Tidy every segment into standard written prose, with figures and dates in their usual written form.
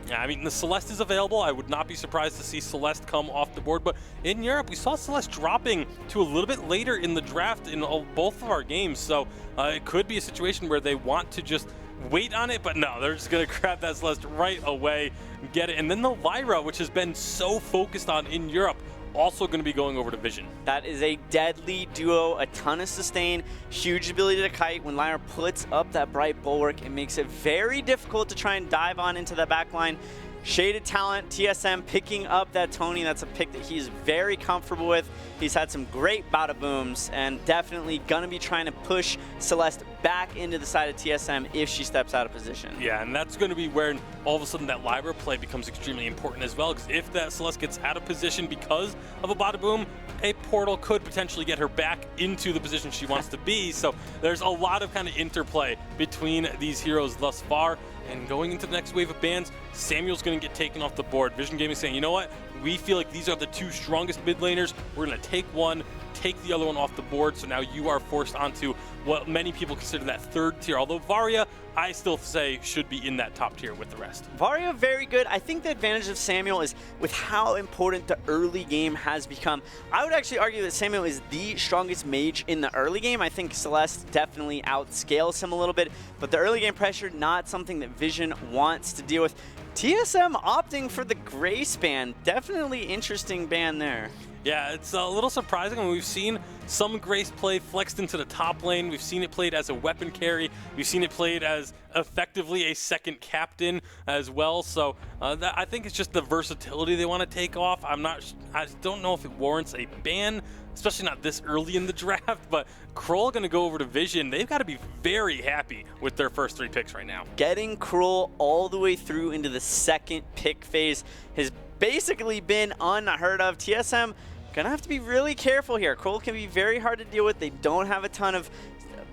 Yeah, I mean, the Celeste is available. I would not be surprised to see Celeste come off the board. But in Europe, we saw Celeste dropping to a little bit later in the draft in both of our games. So it could be a situation where they want to just wait on it. But no, they're just going to grab that Celeste right away and get it. And then the Lyra, which has been so focused on in Europe, also going to be going over to Vision. That is a deadly duo, a ton of sustain, huge ability to kite. When Lyra puts up that bright bulwark, it makes it very difficult to try and dive on into that backline. Shaded talent, TSM picking up that Tony. That's a pick that he's very comfortable with. He's had some great bada booms and definitely going to be trying to push Celeste back into the side of TSM if she steps out of position. Yeah, and that's going to be where all of a sudden that Lyra play becomes extremely important as well, because if that Celeste gets out of position because of a bada boom, a portal could potentially get her back into the position she wants to be. So there's a lot of kind of interplay between these heroes thus far. And going into the next wave of bans, Samuel's going to get taken off the board. Vision Gaming saying, you know what? We feel like these are the two strongest mid laners. We're going to take one, take the other one off the board. So now you are forced onto what many people consider that third tier. Although Varia, I still say, should be in that top tier with the rest. Varia, very good. I think the advantage of Samuel is with how important the early game has become. I would actually argue that Samuel is the strongest mage in the early game. I think Celeste definitely outscales him a little bit, but the early game pressure, not something that Vision wants to deal with. TSM opting for the Grace ban. Definitely interesting ban there. Yeah, it's a little surprising when we've seen some Grace play flexed into the top lane. We've seen it played as a weapon carry. We've seen it played as effectively a second captain as well. So I think it's just the versatility they want to take off. I don't know if it warrants a ban, especially not this early in the draft, but Kroll going to go over to Vision. They've got to be very happy with their first 3 picks right now. Getting Kroll all the way through into the second pick phase has basically been unheard of. TSM gonna have to be really careful here. Kroll can be very hard to deal with. They don't have a ton of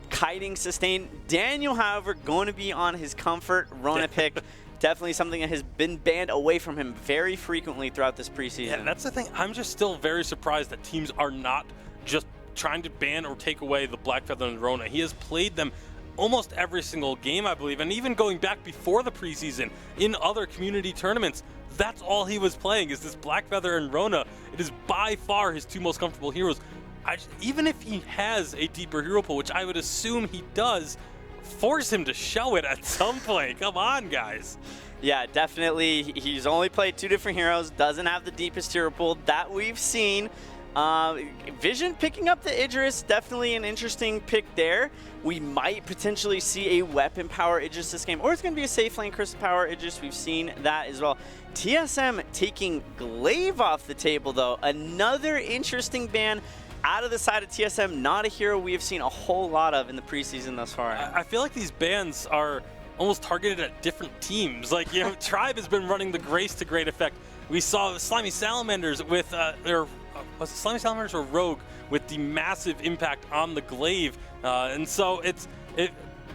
kiting sustain. Daniel, however, going to be on his comfort Rona pick. Definitely something that has been banned away from him very frequently throughout this preseason. Yeah, that's the thing. I'm just still very surprised that teams are not just trying to ban or take away the Blackfeather and Rona. He has played them almost every single game, I believe, and even going back before the preseason in other community tournaments, that's all he was playing is this Blackfeather and Rona. It is by far his 2 most comfortable heroes. Even if he has a deeper hero pool, which I would assume he does, force him to show it at some point. Come on, guys. Yeah, definitely. He's only played 2 different heroes, doesn't have the deepest hero pool that we've seen. Vision picking up the Idris, definitely an interesting pick there. We might potentially see a weapon power Idris this game, or it's going to be a safe lane crystal power Idris. We've seen that as well. TSM taking Glaive off the table, though. Another interesting ban out of the side of TSM. Not a hero we have seen a whole lot of in the preseason thus far. I feel like these bans are almost targeted at different teams. Like, you know, Tribe has been running the Grace to great effect. We saw Slimy Salamanders with was it Slimy Salamanders or Rogue with the massive impact on the Glaive, and so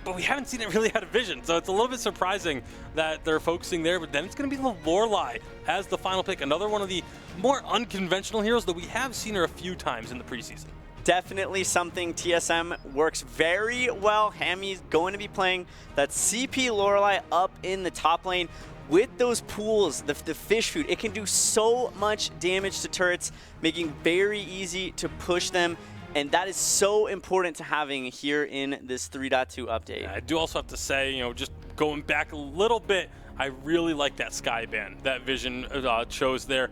but we haven't seen it really out of Vision, so it's a little bit surprising that they're focusing there. But then it's going to be the Lorelei as the final pick, another one of the more unconventional heroes that we have seen her a few times in the preseason. Definitely something TSM works very well. Hammy's going to be playing that CP Lorelei up in the top lane. With those pools, the fish food, it can do so much damage to turrets, making very easy to push them. And that is so important to having here in this 3.2 update. Yeah, I do also have to say, you know, just going back a little bit, I really like that Skye ban that Vision chose there.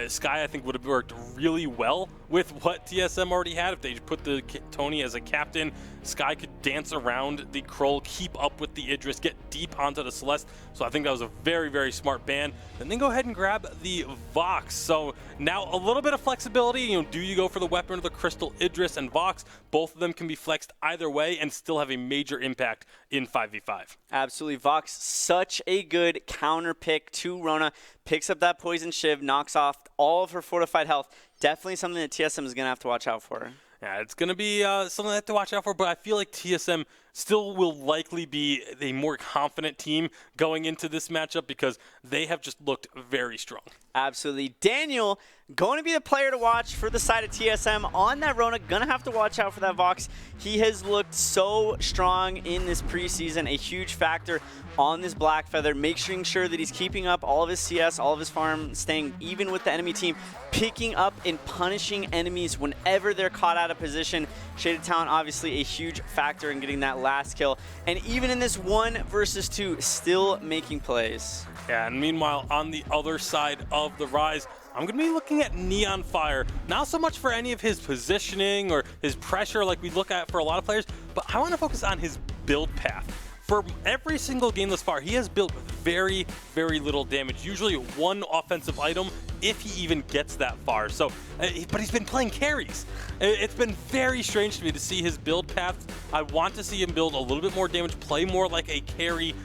Skye, I think, would have worked really well with what TSM already had. If they put the Tony as a captain, Skye could dance around the Kroll, keep up with the Idris, get deep onto the Celeste. So I think that was a very, very smart ban. And then go ahead and grab the Vox. So now a little bit of flexibility. You know, do you go for the weapon or the Crystal? Idris and Vox, both of them can be flexed either way and still have a major impact in 5v5. Absolutely. Vox, such a good counter pick to Rona. Picks up that Poison Shiv, knocks off all of her fortified health. Definitely something that TSM is going to have to watch out for. Yeah, it's going to be something I have to watch out for, but I feel like TSM still will likely be a more confident team going into this matchup because they have just looked very strong. Absolutely. Daniel, going to be the player to watch for the side of TSM on that Rona. Gonna have to watch out for that Vox. He has looked so strong in this preseason, a huge factor on this Black Feather, making sure that he's keeping up all of his CS, all of his farm, staying even with the enemy team, picking up and punishing enemies whenever they're caught out of position. Shaded Talent, obviously a huge factor in getting that last kill. And even in this 1 versus 2, still making plays. Yeah, and meanwhile, on the other side of the Rise, I'm going to be looking at Neon Fire, not so much for any of his positioning or his pressure like we look at for a lot of players, but I want to focus on his build path. For every single game thus far, he has built very, very little damage, usually 1 offensive item if he even gets that far. So, but he's been playing carries. It's been very strange to me to see his build paths. I want to see him build a little bit more damage, play more like a carry,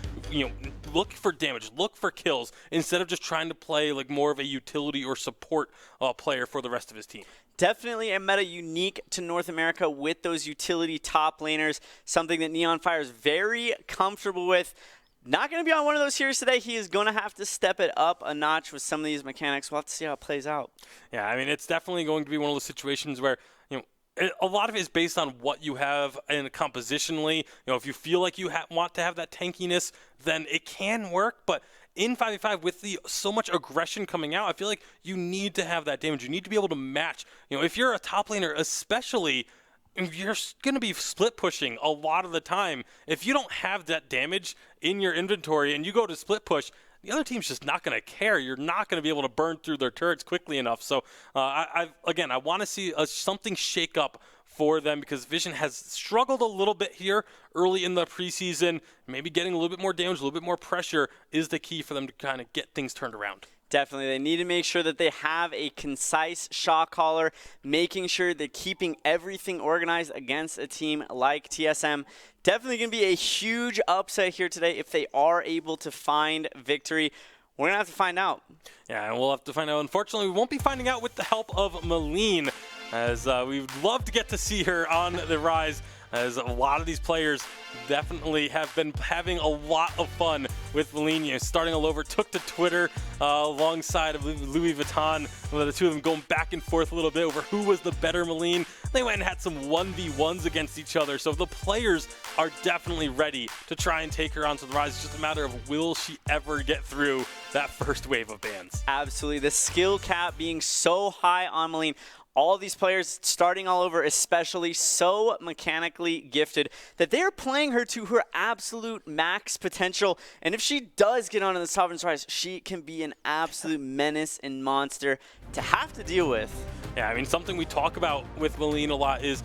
look for damage, look for kills, instead of just trying to play like more of a utility or support player for the rest of his team. Definitely a meta unique to North America with those utility top laners, something that Neon Fire is very comfortable with. Not going to be on one of those heroes today. He is going to have to step it up a notch with some of these mechanics. We'll have to see how it plays out. Yeah, I mean, it's definitely going to be one of those situations where, a lot of it is based on what you have in compositionally. If you feel like you want to have that tankiness, then it can work, but in 5v5 with so much aggression coming out, I feel like you need to have that damage. You need to be able to match. If you're a top laner, especially, you're going to be split pushing a lot of the time. If you don't have that damage in your inventory and you go to split push, the other team's just not going to care. You're not going to be able to burn through their turrets quickly enough. So, I want to see something shake up for them because Vision has struggled a little bit here early in the preseason. Maybe getting a little bit more damage, a little bit more pressure is the key for them to kind of get things turned around. Definitely. They need to make sure that they have a concise shot caller, making sure they're keeping everything organized against a team like TSM. Definitely going to be a huge upset here today if they are able to find victory. We're going to have to find out. Yeah, and we'll have to find out. Unfortunately, we won't be finding out with the help of Malene, as we would love to get to see her on the Rise, as a lot of these players definitely have been having a lot of fun with Malene. Starting all over, took to Twitter alongside of Louis Vuitton, the two of them going back and forth a little bit over who was the better Malene. They went and had some 1v1s against each other, so the players are definitely ready to try and take her onto the Rise. It's just a matter of will she ever get through that first wave of bans. Absolutely. The skill cap being so high on Malene. All of these players starting all over, especially so mechanically gifted that they are playing her to her absolute max potential. And if she does get onto the Sovereign's Rise, she can be an absolute menace and monster to have to deal with. Yeah, I mean, something we talk about with Malene a lot is,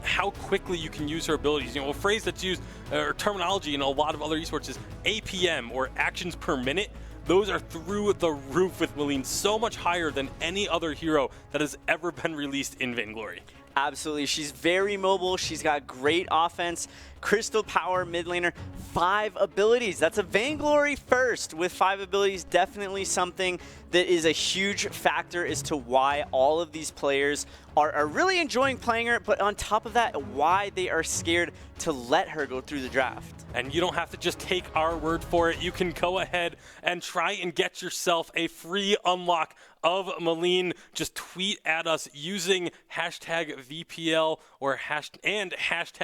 how quickly you can use her abilities. A phrase that's used, or terminology in a lot of other esports is APM, or actions per minute. Those are through the roof with Malene, so much higher than any other hero that has ever been released in Vainglory. Absolutely. She's very mobile. She's got great offense. Crystal Power mid laner, 5 abilities. That's a Vainglory first with 5 abilities. Definitely something that is a huge factor as to why all of these players are really enjoying playing her, but on top of that, why they are scared to let her go through the draft. And you don't have to just take our word for it. You can go ahead and try and get yourself a free unlock of Malene. Just tweet at us using hashtag VPL or hashtag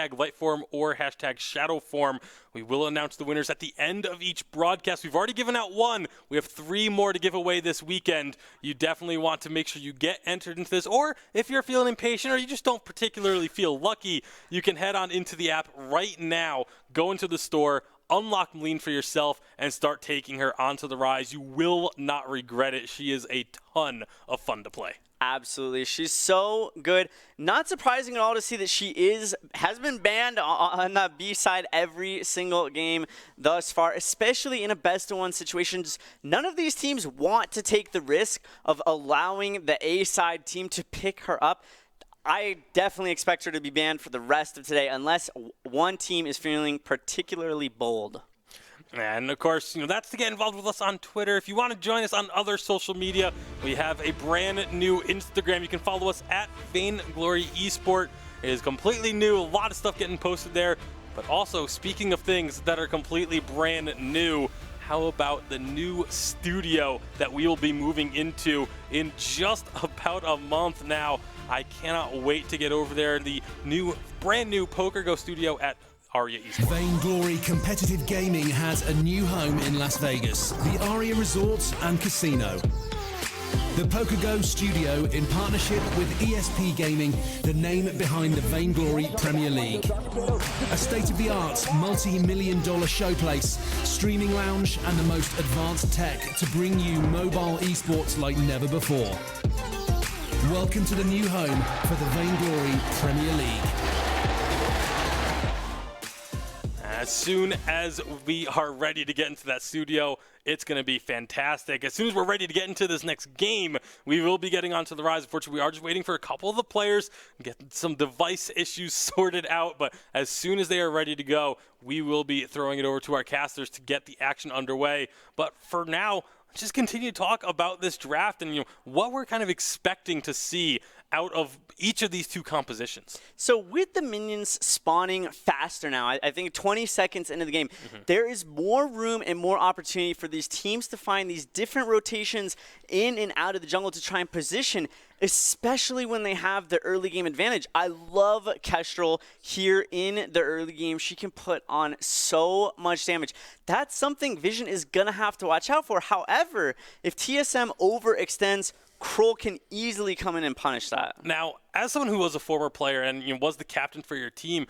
Lightform or hashtag Shadowform. We will announce the winners at the end of each broadcast. We've already given out 1. We have 3 more to give away this weekend. You definitely want to make sure you get entered into this. Or if you're feeling impatient or you just don't particularly feel lucky, you can head on into the app right now, go into the store, unlock Malene for yourself, and start taking her onto the Rise. You will not regret it. She is a ton of fun to play. Absolutely. She's so good. Not surprising at all to see that she has been banned on the B side every single game thus far, especially in a best-of-1 situation. None of these teams want to take the risk of allowing the A side team to pick her up. I definitely expect her to be banned for the rest of today unless one team is feeling particularly bold. And of course, that's to get involved with us on Twitter. If you want to join us on other social media, we have a brand new Instagram. You can follow us at Vainglory Esport. It is completely new, a lot of stuff getting posted there. But also, speaking of things that are completely brand new, how about the new studio that we will be moving into in just about a month now? I cannot wait to get over there. The brand new PokerGo studio at Aria Esports. Vainglory Competitive Gaming has a new home in Las Vegas, the Aria Resort and Casino. The PokerGo studio, in partnership with ESP Gaming, the name behind the Vainglory Premier League. A state-of-the-art, multi-million-dollar showplace, streaming lounge, and the most advanced tech to bring you mobile esports like never before. Welcome to the new home for the Vainglory Premier League. As soon as we are ready to get into that studio, it's going to be fantastic. As soon as we're ready to get into this next game, we will be getting onto the Rise. Unfortunately, we are just waiting for a couple of the players and get some device issues sorted out. But as soon as they are ready to go, we will be throwing it over to our casters to get the action underway. But for now, let's just continue to talk about this draft and what we're kind of expecting to see out of each of these two compositions. So with the minions spawning faster now, I think 20 seconds into the game, there is more room and more opportunity for these teams to find these different rotations in and out of the jungle to try and position, especially when they have the early game advantage. I love Kestrel here in the early game. She can put on so much damage. That's something Vision is going to have to watch out for. However, if TSM overextends, Kroll can easily come in and punish that. Now, as someone who was a former player and was the captain for your team,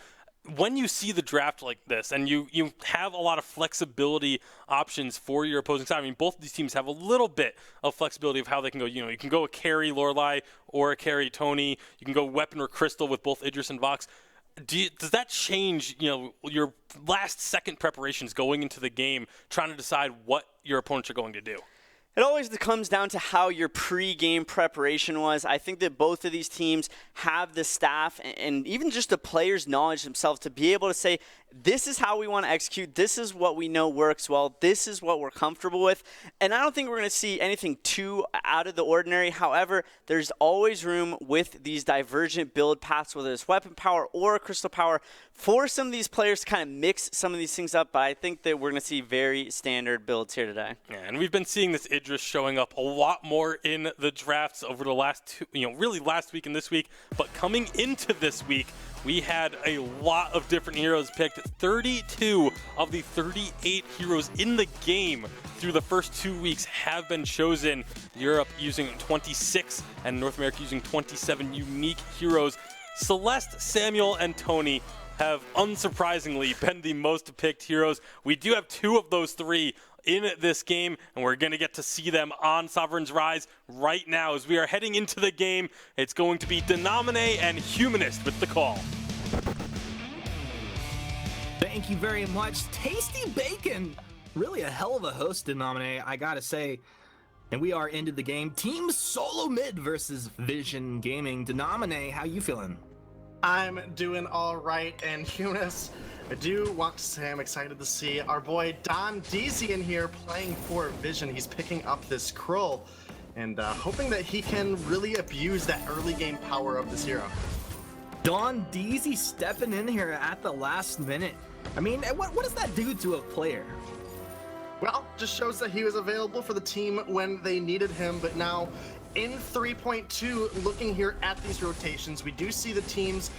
when you see the draft like this and you have a lot of flexibility options for your opposing side, I mean, both of these teams have a little bit of flexibility of how they can go. You can go a carry Lorelei or a carry Tony. You can go weapon or crystal with both Idris and Vox. Does that change, your last second preparations going into the game, trying to decide what your opponents are going to do? It always comes down to how your pre-game preparation was. I think that both of these teams have the staff and even just the players' knowledge themselves to be able to say, this is how we want to execute. This is what we know works well. This is what we're comfortable with. And I don't think we're going to see anything too out of the ordinary. However, there's always room with these divergent build paths, whether it's weapon power or crystal power, for some of these players to kind of mix some of these things up. But I think that we're going to see very standard builds here today. Yeah, and we've been seeing this Idris showing up a lot more in the drafts over the last two, really last week and this week. But coming into this week, we had a lot of different heroes picked. 32 of the 38 heroes in the game through the first 2 weeks have been chosen. Europe using 26 and North America using 27 unique heroes. Celeste, Samuel, and Tony have unsurprisingly been the most picked heroes. We do have 2 of those 3 in this game, and we're going to get to see them on Sovereign's Rise right now as we are heading into the game. It's going to be Denomine and Humanist with the call. Thank you very much. Tasty bacon. Really a hell of a host, Denomine, I gotta say. And we are into the game. Team Solo Mid versus Vision Gaming. Denomine, how you feeling? I'm doing all right, and Humanist, I do want to say I'm excited to see our boy Don Deasy in here playing for Vision. He's picking up this Kroll and hoping that he can really abuse that early game power of this hero. Don Deasy stepping in here at the last minute. I mean, what does that do to a player? Well, just shows that he was available for the team when they needed him, but now in 3.2, looking here at these rotations, we do see the teams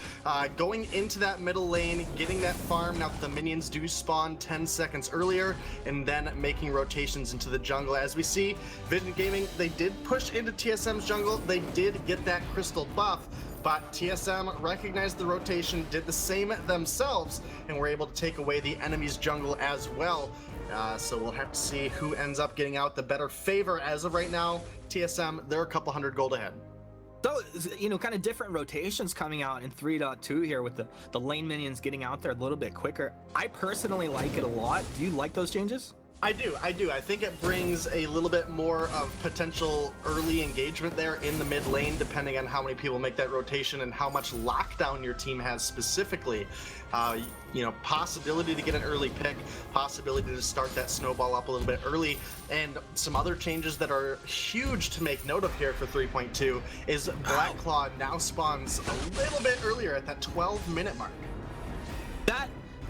going into that middle lane, getting that farm. Now the minions do spawn 10 seconds earlier, and then making rotations into the jungle. As we see, Vision Gaming, they did push into TSM's jungle. They did get that crystal buff, but TSM recognized the rotation, did the same themselves, and were able to take away the enemy's jungle as well. So we'll have to see who ends up getting out the better favor. As of right now, TSM, they're a couple hundred gold ahead. So, kind of different rotations coming out in 3.2 here with the lane minions getting out there a little bit quicker. I personally like it a lot. Do you like those changes? I do. I think it brings a little bit more of potential early engagement there in the mid lane, depending on how many people make that rotation and how much lockdown your team has specifically. Possibility to get an early pick, possibility to start that snowball up a little bit early, and some other changes that are huge to make note of here for 3.2 is Black Claw now spawns a little bit earlier at that 12-minute mark.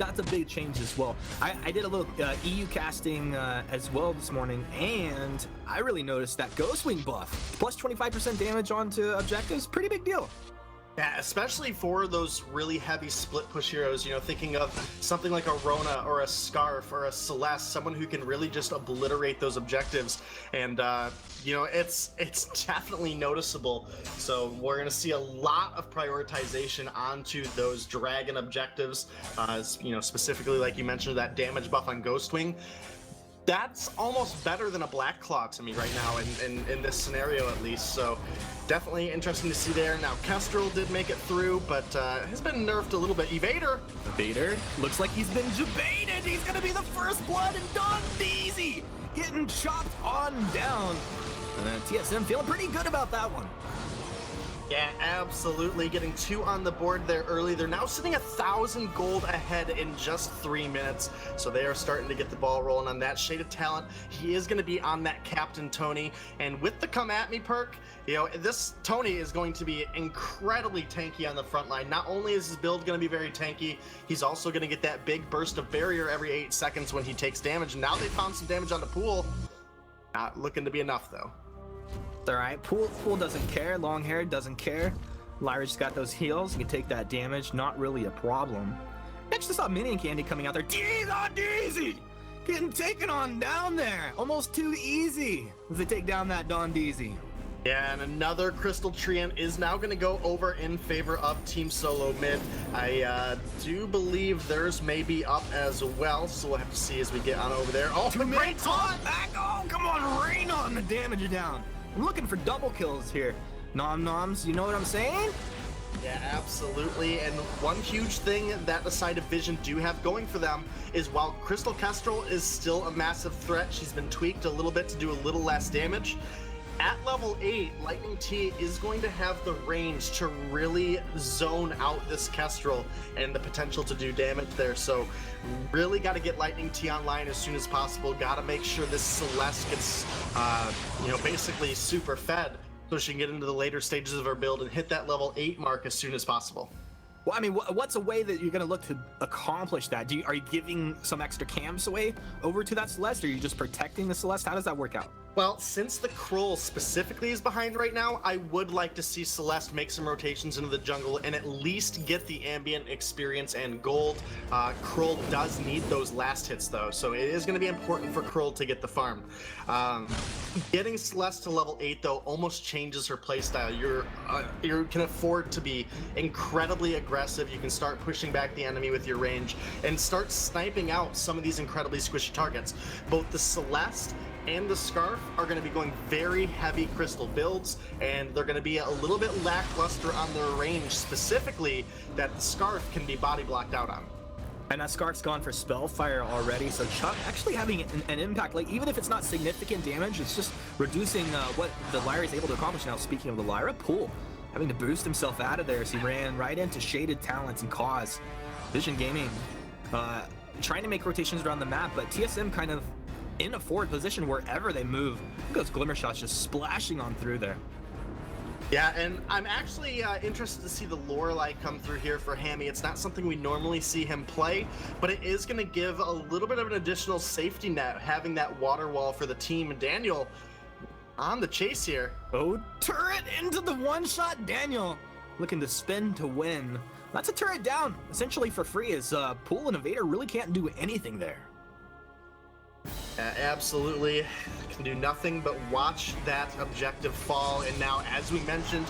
that's a big change as well. I did a little EU casting as well this morning, and I really noticed that Ghost Wing buff, plus 25% damage onto objectives, pretty big deal. Yeah, especially for those really heavy split push heroes, thinking of something like a Rona or a Scarf or a Celeste, someone who can really just obliterate those objectives. And, it's definitely noticeable. So we're going to see a lot of prioritization onto those Dragon objectives, specifically, like you mentioned, that damage buff on Ghostwing. That's almost better than a Black Claw to me right now in this scenario, at least. So definitely interesting to see there. Now, Kestrel did make it through, but has been nerfed a little bit. Evader looks like he's been debated. He's going to be the first blood, and Don Deezy getting chopped on down. And then TSM feeling pretty good about that one. Yeah, absolutely. Getting 2 on the board there early. They're now sitting 1,000 gold ahead in just 3 minutes. So they are starting to get the ball rolling on that. Shaded Talent, he is going to be on that Captain Tony. And with the Come At Me perk, this Tony is going to be incredibly tanky on the front line. Not only is his build going to be very tanky, he's also going to get that big burst of barrier every 8 seconds when he takes damage. And now they found some damage on the Pool. Not looking to be enough, though. All right, Pool doesn't care. Long hair doesn't care. Lyra just got those heals. He can take that damage. Not really a problem. Next, I saw Minion Candy coming out there. Deezy! Getting taken on down there. Almost too easy as they take down that Don Deezy. Yeah, and another Crystal Treant is now going to go over in favor of Team Solo Mid. I do believe theirs may be up as well, so we'll have to see as we get on over there. Oh, the great taunt! Back! Oh, come on, rain on the damage down. I'm looking for double kills here. Nom-noms, you know what I'm saying? Yeah, absolutely. And one huge thing that the side of Vision do have going for them is while Crystal Kestrel is still a massive threat, she's been tweaked a little bit to do a little less damage. At level 8, Lightning T is going to have the range to really zone out this Kestrel and the potential to do damage there. So really got to get Lightning T online as soon as possible. Got to make sure this Celeste gets, basically super fed so she can get into the later stages of her build and hit that level 8 mark as soon as possible. Well, I mean, what's a way that you're going to look to accomplish that? Are you giving some extra camps away over to that Celeste, or are you just protecting the Celeste? How does that work out? Well, since the Krull specifically is behind right now, I would like to see Celeste make some rotations into the jungle and at least get the ambient experience and gold. Krull does need those last hits though, so it is going to be important for Krull to get the farm. Getting Celeste to level 8 though almost changes her playstyle. You can afford to be incredibly aggressive. You can start pushing back the enemy with your range and start sniping out some of these incredibly squishy targets. Both the Celeste and the Scarf are going to be going very heavy crystal builds, and they're going to be a little bit lackluster on their range, specifically that the Scarf can be body blocked out on. And that Scarf's gone for Spellfire already, so Chuck actually having an impact, like even if it's not significant damage, it's just reducing what the Lyra is able to accomplish. Now, speaking of the Lyra, Pool having to boost himself out of there as he ran right into Shaded Talents and Cause. Vision Gaming trying to make rotations around the map, but TSM kind of in a forward position wherever they move. Look at those Glimmer Shots just splashing on through there. Yeah, and I'm actually interested to see the Lorelei come through here for Hammy. It's not something we normally see him play, but it is going to give a little bit of an additional safety net, having that water wall for the team. And Daniel on the chase here. Oh, turret into the one-shot. Daniel looking to spin to win. That's a turret down, essentially for free, as Pool and Evader really can't do anything there. Absolutely. Can do nothing but watch that objective fall. And now, as we mentioned,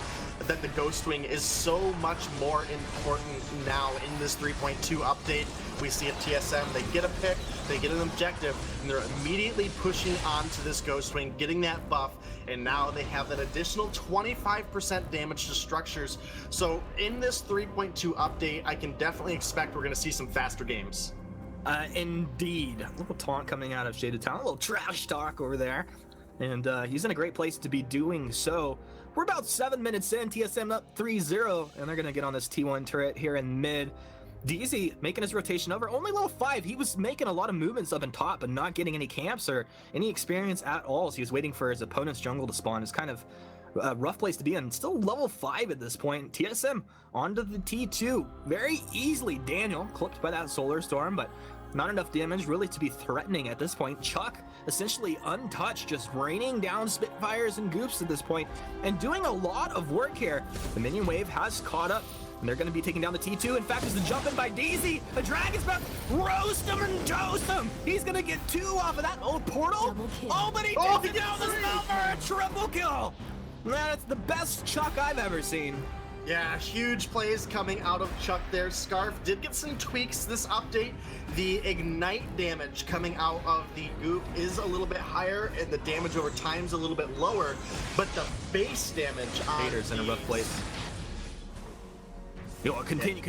that the Ghostwing is so much more important now in this 3.2 update. We see at TSM, they get a pick, they get an objective, and they're immediately pushing onto this Ghostwing, getting that buff, and now they have that additional 25% damage to structures. So in this 3.2 update, I can definitely expect we're going to see some faster games. Indeed. A little taunt coming out of Shaded Talent, a little trash talk over there. And he's in a great place to be doing so. We're about 7 minutes in, TSM up 3-0, and they're going to get on this T1 turret here in mid. Deezy making his rotation over, only level 5. He was making a lot of movements up in top, but not getting any camps or any experience at all, so he was waiting for his opponent's jungle to spawn. It's kind of rough place to be in. Still level 5 at this point. TSM onto the T2 very easily. Daniel clipped by that Solar Storm, but not enough damage really to be threatening at this point. Chuck essentially untouched, just raining down Spitfires and Goops at this point, and doing a lot of work here. The minion wave has caught up, and they're going to be taking down the T2. In fact, it's the jump in by Daisy. The Dragon's Breath, roast him and toast him. He's going to get 2 off of that. Oh, portal. Oh, but he takes it down the spell for a triple kill. That's the best Chuck I've ever seen. Yeah, huge plays coming out of Chuck there. Scarf did get some tweaks this update. The ignite damage coming out of the Goop is a little bit higher, and the damage over time is a little bit lower, but the base damage on Vader's in a rough place. Yo, continue,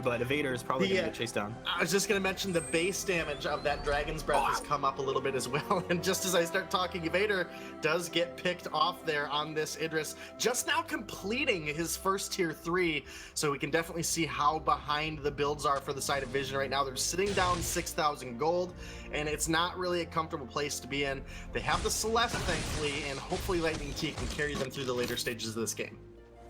but Vader is probably going to get chased down. I was just going to mention the base damage of that Dragon's Breath has come up a little bit as well. And just as I start talking, Vader does get picked off there on this Idris, just now completing his first tier 3. So we can definitely see how behind the builds are for the side of Vision right now. They're sitting down 6,000 gold, and it's not really a comfortable place to be in. They have the Celeste, thankfully, and hopefully Lightning T can carry them through the later stages of this game.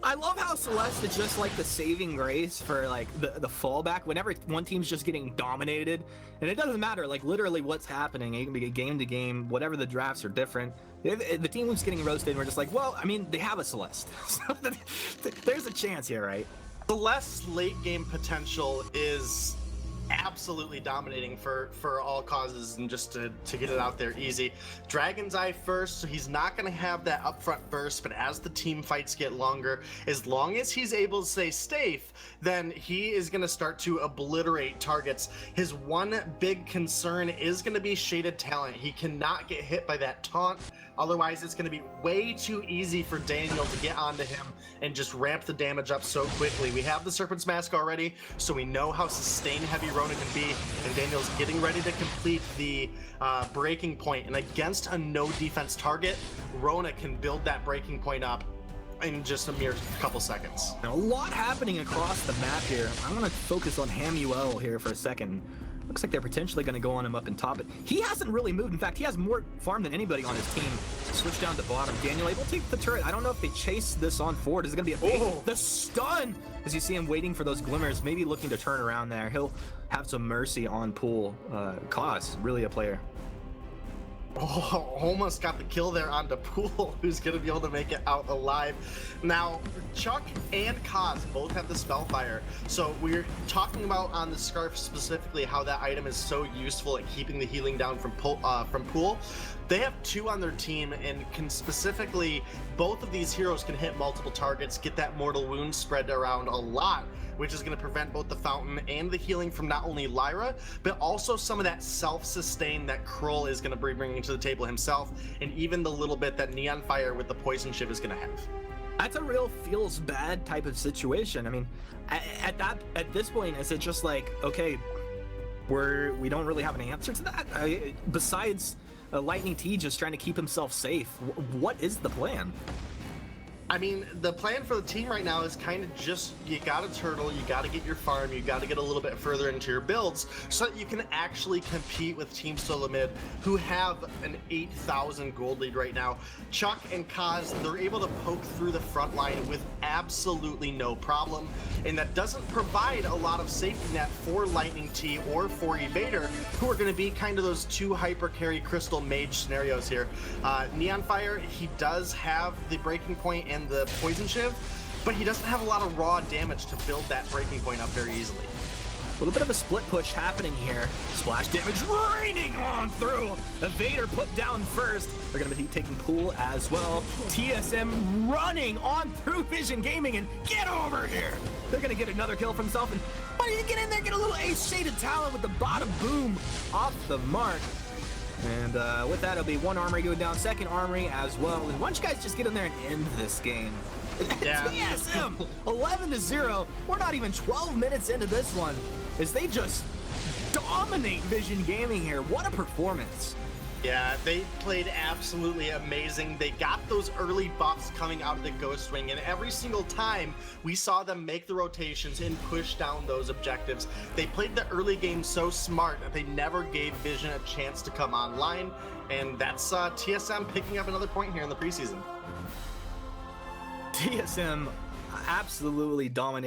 I love how Celeste is just like the saving grace for like the fallback whenever one team's just getting dominated, and it doesn't matter like literally what's happening. It can be game to game, whatever, the drafts are different. If the team who's getting roasted, we're just like, well, I mean, they have a Celeste, so there's a chance here, right? Celeste's late game potential is absolutely dominating for all causes, and just to get it out there easy. Dragon's Eye first, so he's not going to have that upfront burst, but as the team fights get longer, as long as he's able to stay safe, then he is going to start to obliterate targets. His one big concern is going to be Shaded Talent. He cannot get hit by that taunt, otherwise it's going to be way too easy for Daniel to get onto him and just ramp the damage up so quickly. We have the Serpent's Mask already, so we know how sustain heavy Rona can be, and Daniel's getting ready to complete the breaking point. And against a no defense target, Rona can build that breaking point up in just a mere couple seconds. Now, a lot happening across the map here. I'm going to focus on Hamuel here for a second. Looks like they're potentially going to go on him up and top it. He hasn't really moved. In fact, he has more farm than anybody on his team. Switch down to bottom. Daniel able to take the turret. I don't know if they chase this on forward. Is it going to be a big... The stun! As you see him waiting for those glimmers, maybe looking to turn around there. He'll have some mercy on Pool. Cause, really a player. Oh, almost got the kill there onto Pool, who's going to be able to make it out alive. Now, Chuck and Kaz both have the Spellfire, so we're talking about on the Scarf specifically how that item is so useful at keeping the healing down from Pool. They have 2 on their team, and can specifically, both of these heroes can hit multiple targets, get that mortal wound spread around a lot, which is going to prevent both the fountain and the healing from not only Lyra, but also some of that self-sustain that Krull is going to be bringing to the table himself, and even the little bit that Neon Fire with the Poison Shiv is going to have. That's a real feels bad type of situation. I mean, at this point, is it just like, okay, we don't really have an answer to that? Besides Lightning T just trying to keep himself safe, what is the plan? I mean, the plan for the team right now is kind of just, you gotta turtle, you gotta get your farm, you gotta get a little bit further into your builds so that you can actually compete with Team Solo Mid, who have an 8,000 gold lead right now. Chuck and Kaz, they're able to poke through the front line with absolutely no problem, and that doesn't provide a lot of safety net for Lightning T or for Evader, who are going to be kind of those 2 hyper carry Crystal Mage scenarios here. Neon Fire, he does have the breaking point and the Poison Shiv, but he doesn't have a lot of raw damage to build that breaking point up very easily. A little bit of a split push happening here. Splash damage raining on through. Evader put down first. They're going to be taking Pool as well. TSM running on through Vision Gaming, and get over here. They're going to get another kill for himself, and why don't you get in there, get a little ace Shaded Talent with the bottom boom off the mark. And with that, it'll be 1 armory going down, 2nd armory as well. And why don't you guys just get in there and end this game? Yeah. TSM 11-0. We're not even 12 minutes into this one, as they just dominate Vision Gaming here. What a performance. Yeah, they played absolutely amazing. They got those early buffs coming out of the Ghost Wing, and every single time we saw them make the rotations and push down those objectives. They played the early game so smart that they never gave Vision a chance to come online, and that's TSM picking up another point here in the preseason. TSM absolutely dominated